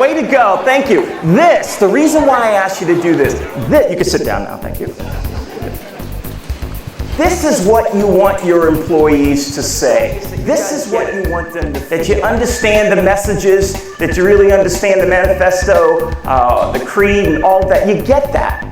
way to go. Thank you. The reason why I asked you to do this, you can sit down now, thank you. This is what you want your employees to say. This is what you want them to think. That you understand the messages, that you really understand the manifesto, the creed, and all that. You get that.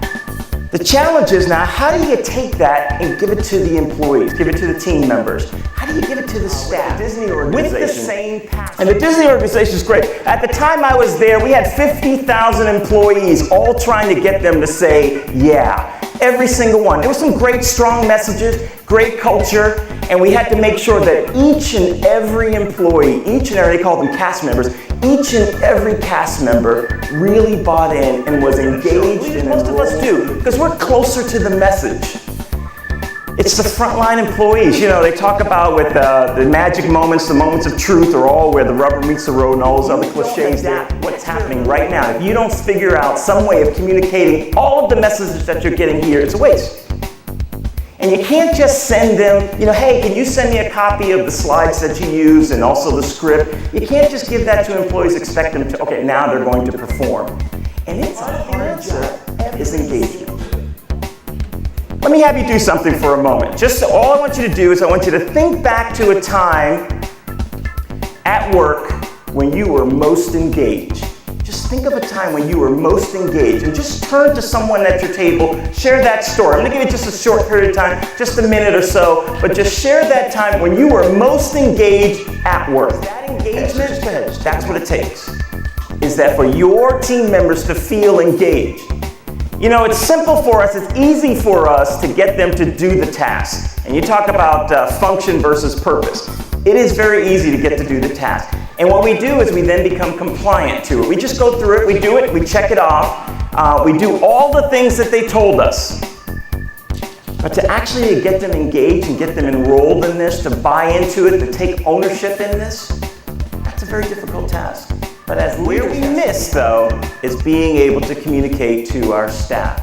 The challenge is now, how do you take that and give it to the employees, give it to the team members? How do you give it to the staff? Disney organization. With the same passion. And the Disney organization is great. At the time I was there, we had 50,000 employees all trying to get them to say, yeah. Every single one. There were some great, strong messages, great culture, and we had to make sure that each and every employee, they called them cast members, each and every cast member really bought in and was engaged. And most of us do, because we're closer to the message. It's the frontline employees. You know, they talk about with the magic moments, the moments of truth are all where the rubber meets the road and all those other cliches. What's happening right now, if you don't figure out some way of communicating all of the messages that you're getting here, it's a waste. And you can't just send them, hey, can you send me a copy of the slides that you use and also the script? You can't just give that to employees, expect them to, okay, now they're going to perform. And it's a hard job, is engagement. Let me have you do something for a moment. All I want you to do is I want you to think back to a time at work when you were most engaged. Just think of a time when you were most engaged and just turn to someone at your table, share that story. I'm going to give you just a short period of time, just a minute or so, but just share that time when you were most engaged at work. That engagement, that's what it takes, is that for your team members to feel engaged. It's simple for us, it's easy for us to get them to do the task. And you talk about function versus purpose. It is very easy to get to do the task. And what we do is we then become compliant to it. We just go through it, we check it off, we do all the things that they told us. But to actually get them engaged and get them enrolled in this, to buy into it, to take ownership in this, that's a very difficult task. But where we miss, though, is being able to communicate to our staff.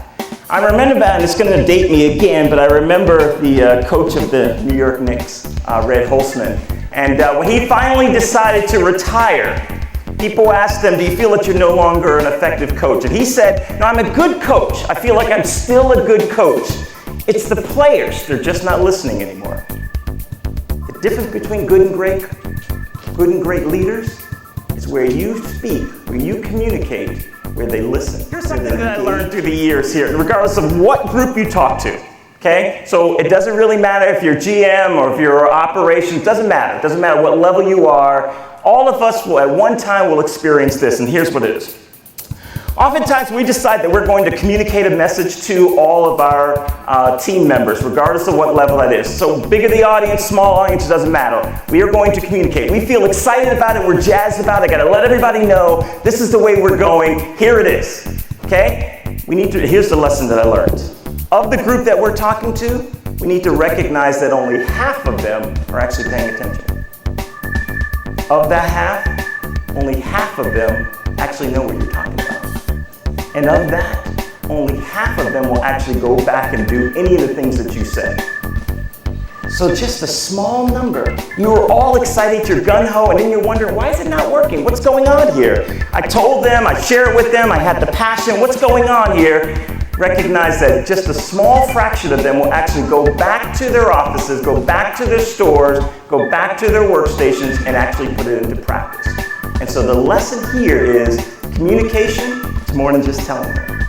I remember that, and it's going to date me again, but I remember the coach of the New York Knicks, Red Holzman. And when he finally decided to retire, people asked him, do you feel that you're no longer an effective coach? And he said, no, I'm a good coach. I feel like I'm still a good coach. It's the players, they're just not listening anymore. The difference between good and great leaders is where you speak, where you communicate, where they listen. Here's something that I learned through the years here, regardless of what group you talk to. Okay? So it doesn't really matter if you're GM or if you're operations, doesn't matter. It doesn't matter what level you are. All of us will, at one time, will experience this, and here's what it is. Oftentimes, we decide that we're going to communicate a message to all of our team members, regardless of what level that is. So big of the audience, small audience, it doesn't matter. We are going to communicate. We feel excited about it. We're jazzed about it. I got to let everybody know this is the way we're going. Here it is. Okay? Here's the lesson that I learned. Of the group that we're talking to, we need to recognize that only half of them are actually paying attention. Of that half, only half of them actually know what you're talking about. And of that, only half of them will actually go back and do any of the things that you said. So just a small number. You were all excited, you're gung-ho, and then you're wondering, why is it not working? What's going on here? I told them, I shared it with them, I had the passion, what's going on here? Recognize that just a small fraction of them will actually go back to their offices, go back to their stores, go back to their workstations, and actually put it into practice. And so the lesson here is communication is more than just telling them.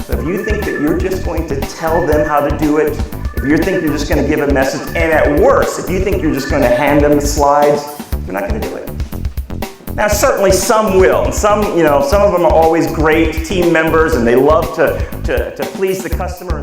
So if you think that you're just going to tell them how to do it, if you think you're just going to give a message, and at worst, if you think you're just going to hand them the slides, you're not going to do it. Now, certainly some will, and some of them are always great team members, and they love to please the customer.